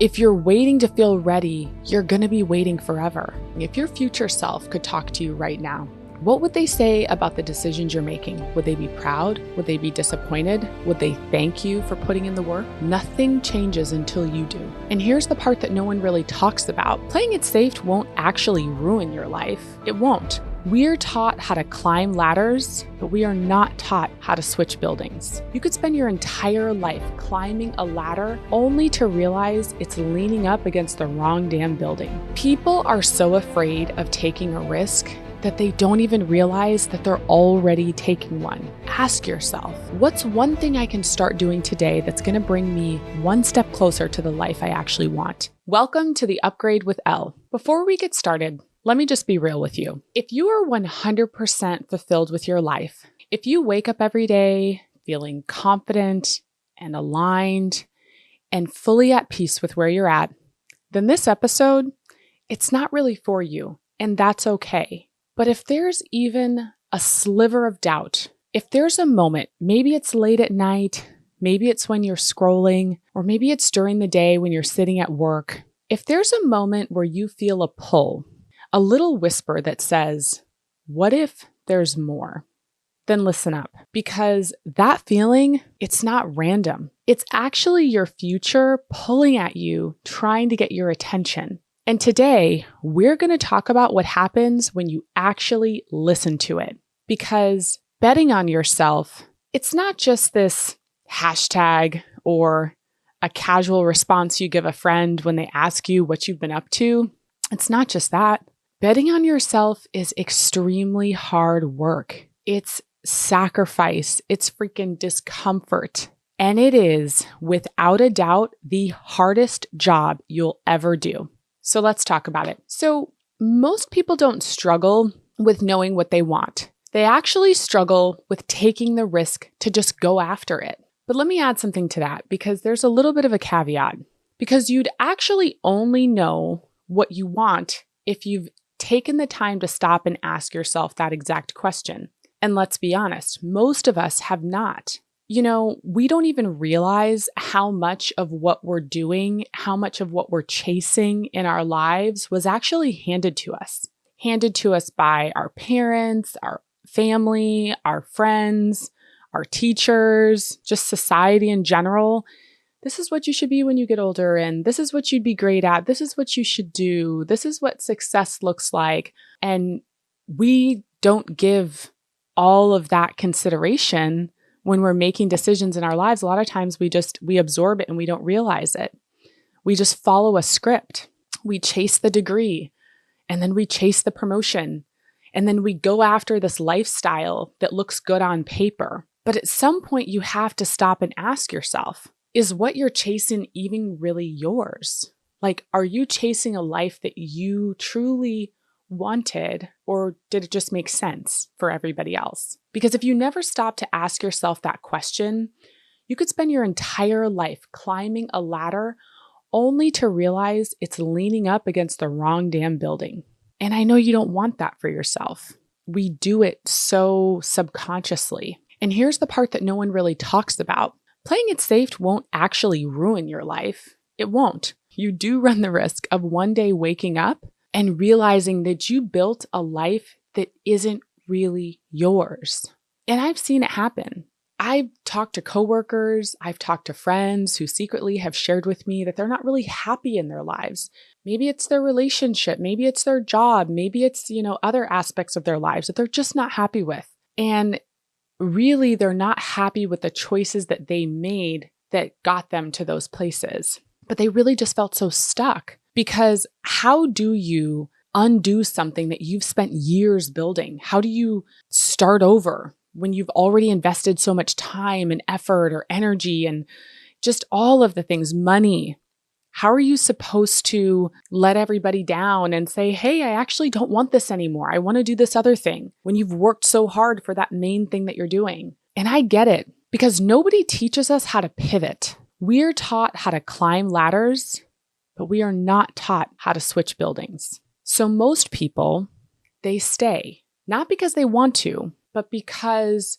If you're waiting to feel ready, you're going to be waiting forever. If your future self could talk to you right now, what would they say about the decisions you're making? Would they be proud? Would they be disappointed? Would they thank you for putting in the work? Nothing changes until you do. And here's the part that no one really talks about. Playing it safe won't actually ruin your life. It won't. We're taught how to climb ladders, but we are not taught how to switch buildings. You could spend your entire life climbing a ladder only to realize it's leaning up against the wrong damn building. People are so afraid of taking a risk that they don't even realize that they're already taking one. Ask yourself, what's one thing I can start doing today that's gonna bring me one step closer to the life I actually want? Welcome to the Upgrade with Elle. Before we get started, let me just be real with you. If you are 100% fulfilled with your life, if you wake up every day feeling confident and aligned and fully at peace with where you're at, then this episode, it's not really for you, and that's okay. But if there's even a sliver of doubt, if there's a moment, maybe it's late at night, maybe it's when you're scrolling, or maybe it's during the day when you're sitting at work, if there's a moment where you feel a pull, a little whisper that says, what if there's more? Then listen up, because that feeling, it's not random. It's actually your future pulling at you, trying to get your attention. And today, we're going to talk about what happens when you actually listen to it. Because betting on yourself, it's not just this hashtag or a casual response you give a friend when they ask you what you've been up to. It's not just that. Betting on yourself is extremely hard work. It's sacrifice. It's freaking discomfort. And it is, without a doubt, the hardest job you'll ever do. So let's talk about it. So most people don't struggle with knowing what they want. They actually struggle with taking the risk to just go after it. But let me add something to that, because there's a little bit of a caveat. Because you'd actually only know what you want if you've taken the time to stop and ask yourself that exact question. And let's be honest, most of us have not. You know, we don't even realize how much of what we're doing, how much of what we're chasing in our lives was actually handed to us. Handed to us by our parents, our family, our friends, our teachers, just society in general. This is what you should be when you get older, and this is what you'd be great at. This is what you should do. This is what success looks like. And we don't give all of that consideration when we're making decisions in our lives. A lot of times we absorb it and we don't realize it. We just follow a script. We chase the degree, and then we chase the promotion, and then we go after this lifestyle that looks good on paper. But at some point you have to stop and ask yourself, is what you're chasing even really yours? Like, are you chasing a life that you truly wanted, or did it just make sense for everybody else? Because if you never stop to ask yourself that question, you could spend your entire life climbing a ladder only to realize it's leaning up against the wrong damn building. And I know you don't want that for yourself. We do it so subconsciously. And here's the part that no one really talks about. Playing it safe won't actually ruin your life. It won't. You do run the risk of one day waking up and realizing that you built a life that isn't really yours. And I've seen it happen. I've talked to coworkers, I've talked to friends who secretly have shared with me that they're not really happy in their lives. Maybe it's their relationship, maybe it's their job, maybe it's, other aspects of their lives that they're just not happy with. And really, they're not happy with the choices that they made that got them to those places. But they really just felt so stuck. Because how do you undo something that you've spent years building? How do you start over when you've already invested so much time and effort or energy and just all of the things, money? How are you supposed to let everybody down and say, hey, I actually don't want this anymore. I want to do this other thing, when you've worked so hard for that main thing that you're doing? And I get it, because nobody teaches us how to pivot. We're taught how to climb ladders, but we are not taught how to switch buildings. So most people, they stay, not because they want to, but because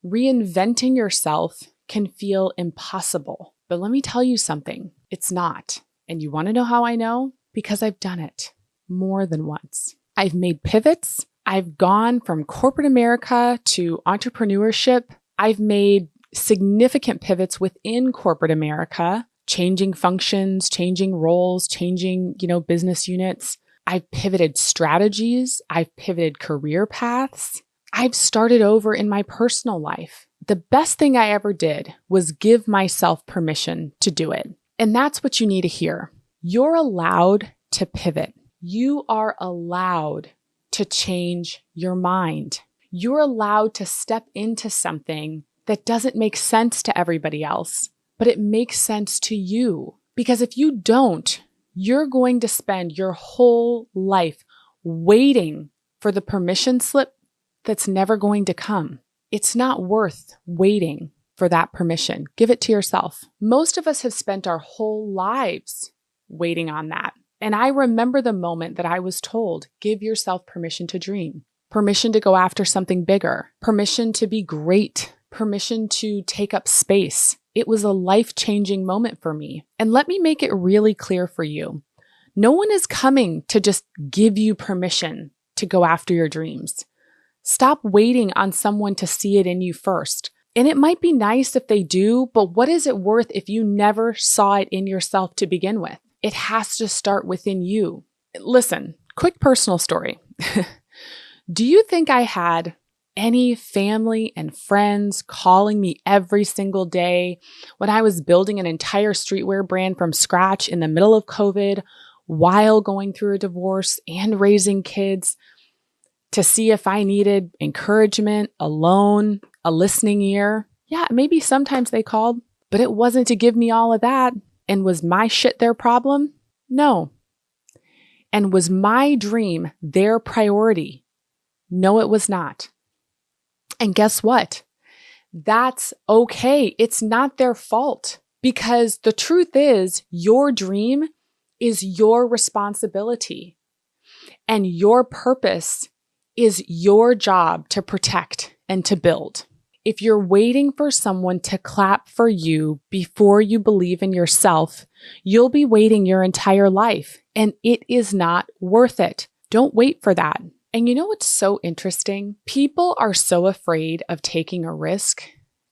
reinventing yourself can feel impossible. But let me tell you something, it's not. And you want to know how I know? Because I've done it more than once. I've made pivots. I've gone from corporate America to entrepreneurship. I've made significant pivots within corporate America, changing functions, changing roles, changing, business units. I've pivoted strategies. I've pivoted career paths. I've started over in my personal life. The best thing I ever did was give myself permission to do it. And that's what you need to hear. You're allowed to pivot. You are allowed to change your mind. You're allowed to step into something that doesn't make sense to everybody else, but it makes sense to you. Because if you don't, you're going to spend your whole life waiting for the permission slip that's never going to come. It's not worth waiting for that permission. Give it to yourself. Most of us have spent our whole lives waiting on that. And I remember the moment that I was told, give yourself permission to dream, permission to go after something bigger, permission to be great, permission to take up space. It was a life-changing moment for me. And let me make it really clear for you. No one is coming to just give you permission to go after your dreams. Stop waiting on someone to see it in you first. And it might be nice if they do, but what is it worth if you never saw it in yourself to begin with? It has to start within you. Listen, quick personal story. Do you think I had any family and friends calling me every single day when I was building an entire streetwear brand from scratch in the middle of COVID while going through a divorce and raising kids to see if I needed encouragement, a loan, a listening ear? Yeah, maybe sometimes they called, but it wasn't to give me all of that. And was my shit their problem? No. And was my dream their priority? No, it was not. And guess what? That's okay. It's not their fault, because the truth is your dream is your responsibility, and your purpose is your job to protect and to build. If you're waiting for someone to clap for you before you believe in yourself, you'll be waiting your entire life, and it is not worth it. Don't wait for that. And you know what's so interesting? People are so afraid of taking a risk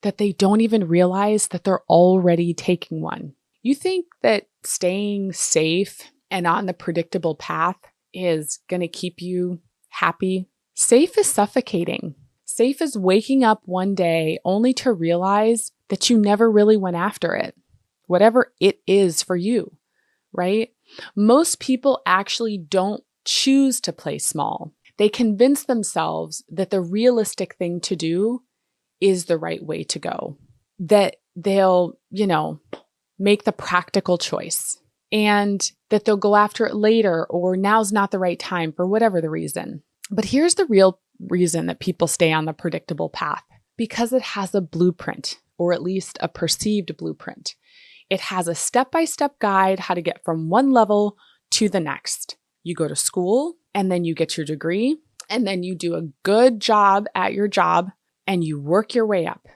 that they don't even realize that they're already taking one. You think that staying safe and on the predictable path is going to keep you happy? Safe is suffocating. Safe is waking up one day only to realize that you never really went after it, whatever it is for you, right? Most people actually don't choose to play small. They convince themselves that the realistic thing to do is the right way to go, that they'll, make the practical choice, and that they'll go after it later, or now's not the right time for whatever the reason. But here's the real reason that people stay on the predictable path: because it has a blueprint, or at least a perceived blueprint. It has a step-by-step guide how to get from one level to the next. You go to school, and then you get your degree, and then you do a good job at your job, and you work your way up.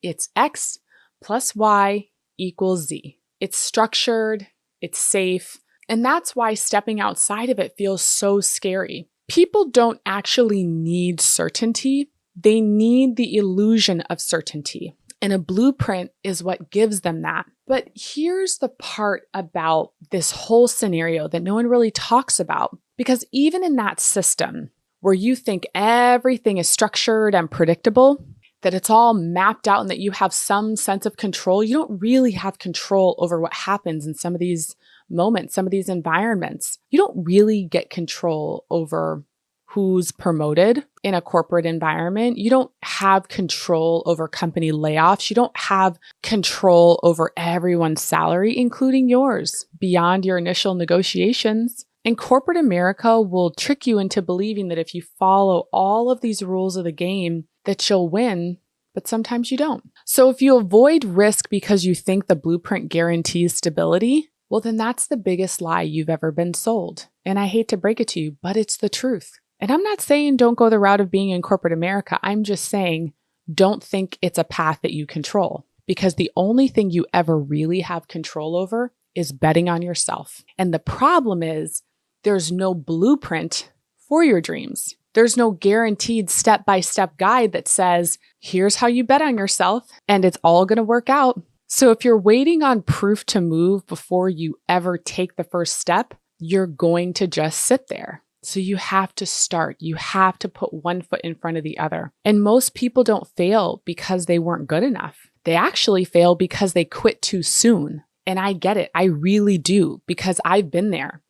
It's X plus Y equals Z. It's structured, it's safe, and that's why stepping outside of it feels so scary. People don't actually need certainty. They need the illusion of certainty. And a blueprint is what gives them that. But here's the part about this whole scenario that no one really talks about. Because even in that system where you think everything is structured and predictable, that it's all mapped out and that you have some sense of control, you don't really have control over what happens in some of these moments, some of these environments. You don't really get control over who's promoted in a corporate environment. You don't have control over company layoffs. You don't have control over everyone's salary, including yours, beyond your initial negotiations. And corporate America will trick you into believing that if you follow all of these rules of the game, that you'll win, but sometimes you don't. So if you avoid risk because you think the blueprint guarantees stability, well, then that's the biggest lie you've ever been sold. And I hate to break it to you, but it's the truth. And I'm not saying don't go the route of being in corporate America. I'm just saying don't think it's a path that you control, because the only thing you ever really have control over is betting on yourself. And the problem is there's no blueprint for your dreams. There's no guaranteed step-by-step guide that says, here's how you bet on yourself and it's all going to work out. So if you're waiting on proof to move before you ever take the first step, you're going to just sit there. So you have to start. You have to put one foot in front of the other. And most people don't fail because they weren't good enough. They actually fail because they quit too soon. And I get it. I really do, because I've been there.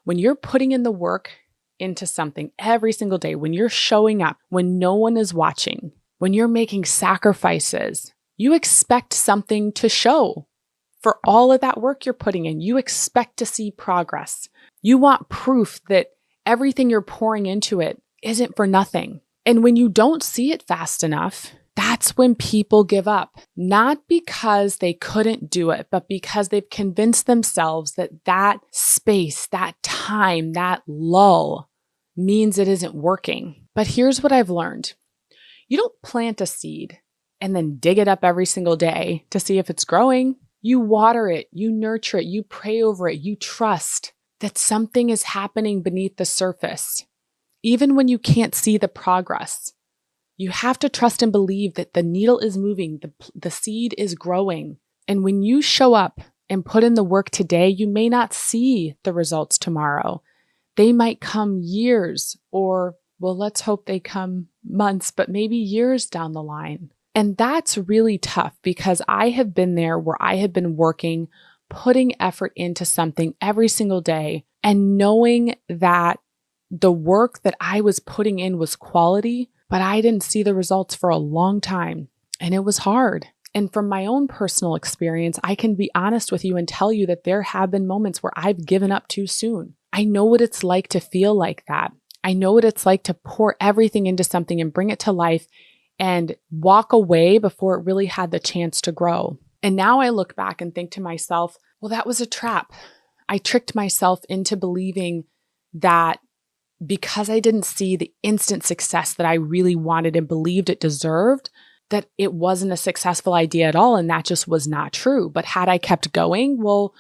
When you're putting in the work into something every single day, when you're showing up, when no one is watching, when you're making sacrifices, you expect something to show. For all of that work you're putting in, you expect to see progress. You want proof that everything you're pouring into it isn't for nothing. And when you don't see it fast enough, that's when people give up. Not because they couldn't do it, but because they've convinced themselves that that space, that time, that lull means it isn't working. But here's what I've learned. You don't plant a seed and then dig it up every single day to see if it's growing. You water it, you nurture it, you pray over it, you trust that something is happening beneath the surface. Even when you can't see the progress, you have to trust and believe that the needle is moving, the seed is growing. And when you show up and put in the work today, you may not see the results tomorrow. They might come years, or, well, let's hope they come months, but maybe years down the line. And that's really tough, because I have been there where I have been working, putting effort into something every single day, and knowing that the work that I was putting in was quality, but I didn't see the results for a long time. And it was hard. And from my own personal experience, I can be honest with you and tell you that there have been moments where I've given up too soon. I know what it's like to feel like that. I know what it's like to pour everything into something and bring it to life and walk away before it really had the chance to grow. And now I look back and think to myself, well, that was a trap. I tricked myself into believing that because I didn't see the instant success that I really wanted and believed it deserved, that it wasn't a successful idea at all. And that just was not true. But had I kept going, well,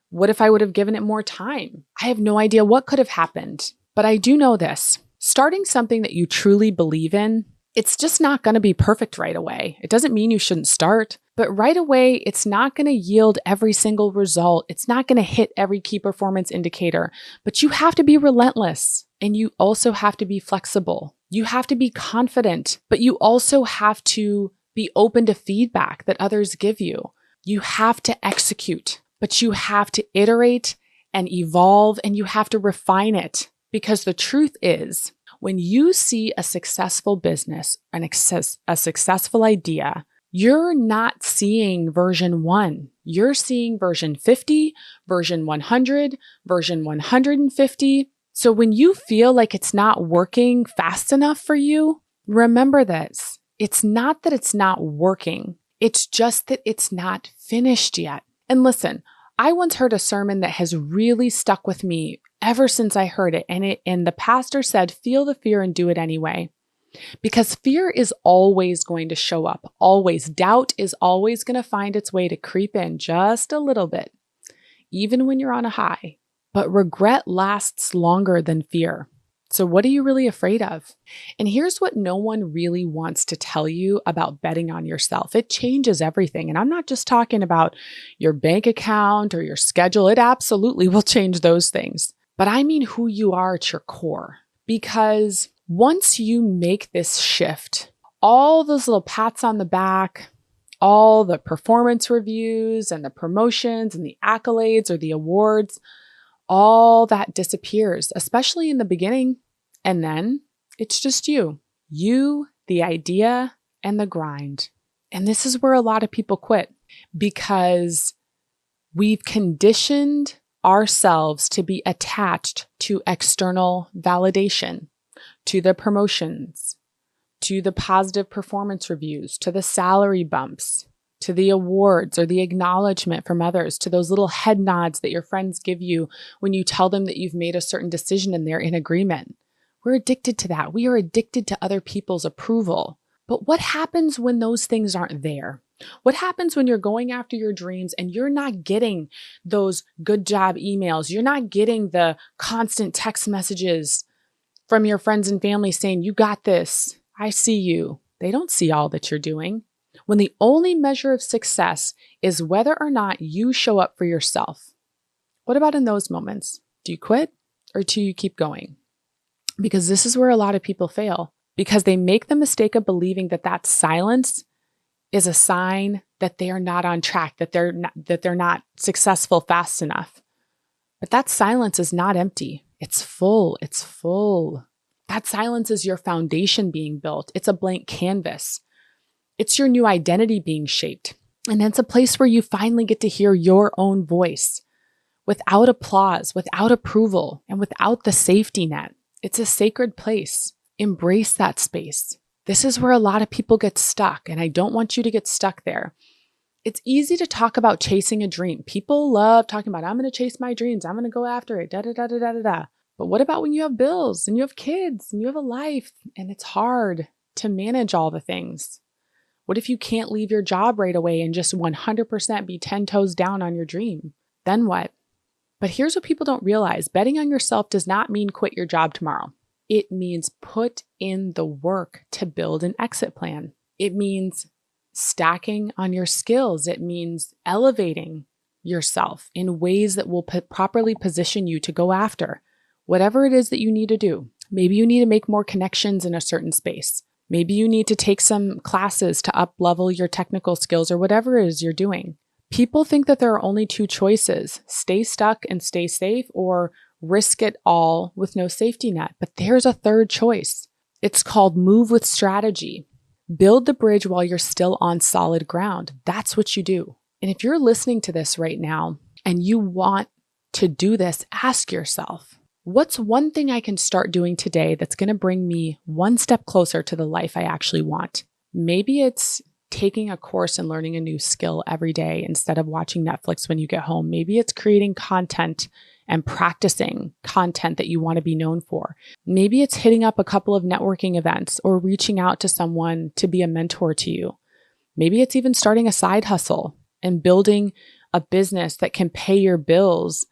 what if I would have given it more time? I have no idea what could have happened. But I do know this. Starting something that you truly believe in, it's just not going to be perfect right away. It doesn't mean you shouldn't start, but right away, it's not going to yield every single result. It's not going to hit every key performance indicator, but you have to be relentless, and you also have to be flexible. You have to be confident, but you also have to be open to feedback that others give you. You have to execute, but you have to iterate and evolve, and you have to refine it, because the truth is, when you see a successful business, a successful idea, you're not seeing version 1. You're seeing version 50, version 100, version 150. So when you feel like it's not working fast enough for you, remember this. It's not that it's not working. It's just that it's not finished yet. And listen, I once heard a sermon that has really stuck with me ever since I heard it. And the pastor said, feel the fear and do it anyway. Because fear is always going to show up. Always. Doubt is always going to find its way to creep in just a little bit, even when you're on a high. But regret lasts longer than fear. So what are you really afraid of? And here's what no one really wants to tell you about betting on yourself. It changes everything. And I'm not just talking about your bank account or your schedule. It absolutely will change those things. But I mean who you are at your core. Because once you make this shift, all those little pats on the back, all the performance reviews and the promotions and the accolades or the awards, all that disappears, especially in the beginning. And then it's just you, the idea, and the grind. And this is where a lot of people quit, because we've conditioned ourselves to be attached to external validation, to the promotions, to the positive performance reviews, to the salary bumps, to the awards or the acknowledgement from others, to those little head nods that your friends give you when you tell them that you've made a certain decision and they're in agreement. We're addicted to that. We are addicted to other people's approval. But what happens when those things aren't there? What happens when you're going after your dreams and you're not getting those good job emails? You're not getting the constant text messages from your friends and family saying, "You got this. I see you." They don't see all that you're doing. When the only measure of success is whether or not you show up for yourself. What about in those moments? Do you quit or do you keep going? Because this is where a lot of people fail, because they make the mistake of believing that silence is a sign that they are not on track, that they're not successful fast enough. But that silence is not empty. It's full. It's full. That silence is your foundation being built. It's a blank canvas. It's your new identity being shaped. And it's a place where you finally get to hear your own voice without applause, without approval, and without the safety net. It's a sacred place. Embrace that space. This is where a lot of people get stuck, and I don't want you to get stuck there. It's easy to talk about chasing a dream. People love talking about, I'm going to chase my dreams. I'm going to go after it, da da da da da da. But what about when you have bills and you have kids and you have a life and it's hard to manage all the things? What if you can't leave your job right away and just 100% be 10 toes down on your dream? Then what? But here's what people don't realize. Betting on yourself does not mean quit your job tomorrow. It means put in the work to build an exit plan. It means stacking on your skills. It means elevating yourself in ways that will properly position you to go after whatever it is that you need to do. Maybe you need to make more connections in a certain space. Maybe you need to take some classes to up-level your technical skills or whatever it is you're doing. People think that there are only two choices: stay stuck and stay safe, or risk it all with no safety net. But there's a third choice. It's called move with strategy. Build the bridge while you're still on solid ground. That's what you do. And if you're listening to this right now and you want to do this, ask yourself, what's one thing I can start doing today that's going to bring me one step closer to the life I actually want? Maybe it's taking a course and learning a new skill every day instead of watching Netflix when you get home. Maybe it's creating content and practicing content that you want to be known for. Maybe it's hitting up a couple of networking events or reaching out to someone to be a mentor to you. Maybe it's even starting a side hustle and building a business that can pay your bills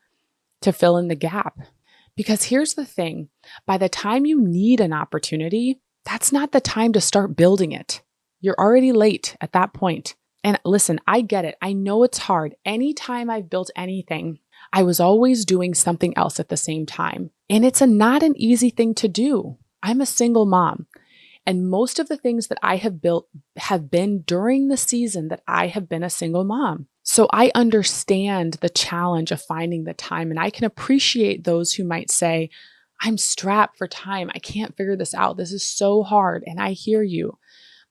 to fill in the gap. Because here's the thing, by the time you need an opportunity, that's not the time to start building it. You're already late at that point. And listen, I get it. I know it's hard. Anytime I've built anything, I was always doing something else at the same time. And it's not an easy thing to do. I'm a single mom. And most of the things that I have built have been during the season that I have been a single mom. So I understand the challenge of finding the time. And I can appreciate those who might say, I'm strapped for time. I can't figure this out. This is so hard. And I hear you.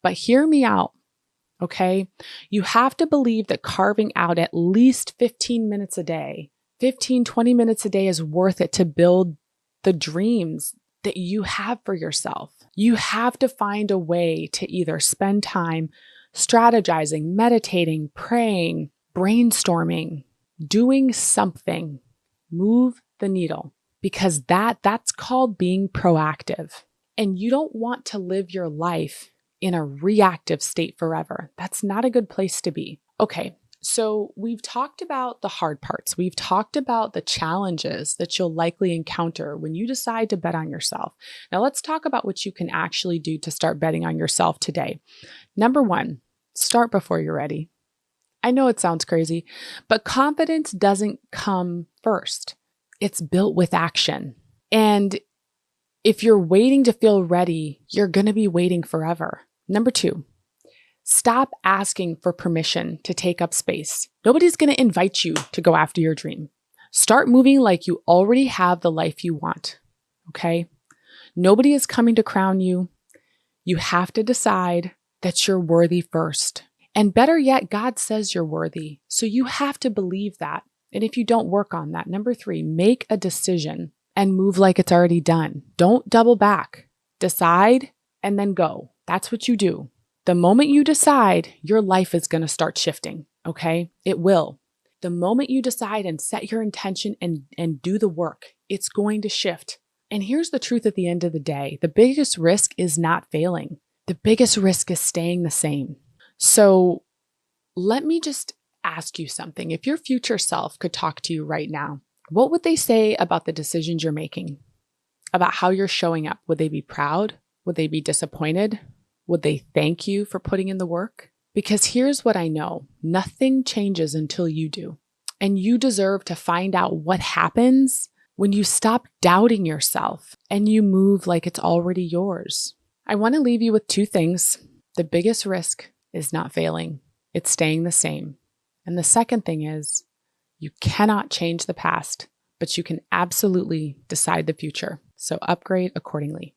But hear me out. Okay? You have to believe that carving out at least 15 minutes a day, 15, 20 minutes a day is worth it to build the dreams that you have for yourself. You have to find a way to either spend time strategizing, meditating, praying, brainstorming, doing something, move the needle, because that's called being proactive. And you don't want to live your life in a reactive state forever. That's not a good place to be. Okay, so we've talked about the hard parts. We've talked about the challenges that you'll likely encounter when you decide to bet on yourself. Now let's talk about what you can actually do to start betting on yourself today. Number one, start before you're ready. I know it sounds crazy, but confidence doesn't come first. It's built with action. And if you're waiting to feel ready, you're going to be waiting forever. Number two, stop asking for permission to take up space. Nobody's going to invite you to go after your dream. Start moving like you already have the life you want, okay? Nobody is coming to crown you. You have to decide that you're worthy first. And better yet, God says you're worthy. So you have to believe that. And if you don't work on that, number three, make a decision and move like it's already done. Don't double back. Decide and then go. That's what you do. The moment you decide, your life is going to start shifting, okay? It will. The moment you decide and set your intention and do the work, it's going to shift. And here's the truth at the end of the day. The biggest risk is not failing. The biggest risk is staying the same. So Let me just ask you something. If your future self could talk to you right now, what would they say about the decisions you're making? About how you're showing up? Would they be proud? Would they be disappointed? Would they thank you for putting in the work? Because here's what I know: nothing changes until you do. And you deserve to find out what happens when you stop doubting yourself and you move like it's already yours. I want to leave you with two things. The biggest risk is not failing, it's staying the same. And the second thing is, you cannot change the past, but you can absolutely decide the future. So upgrade accordingly.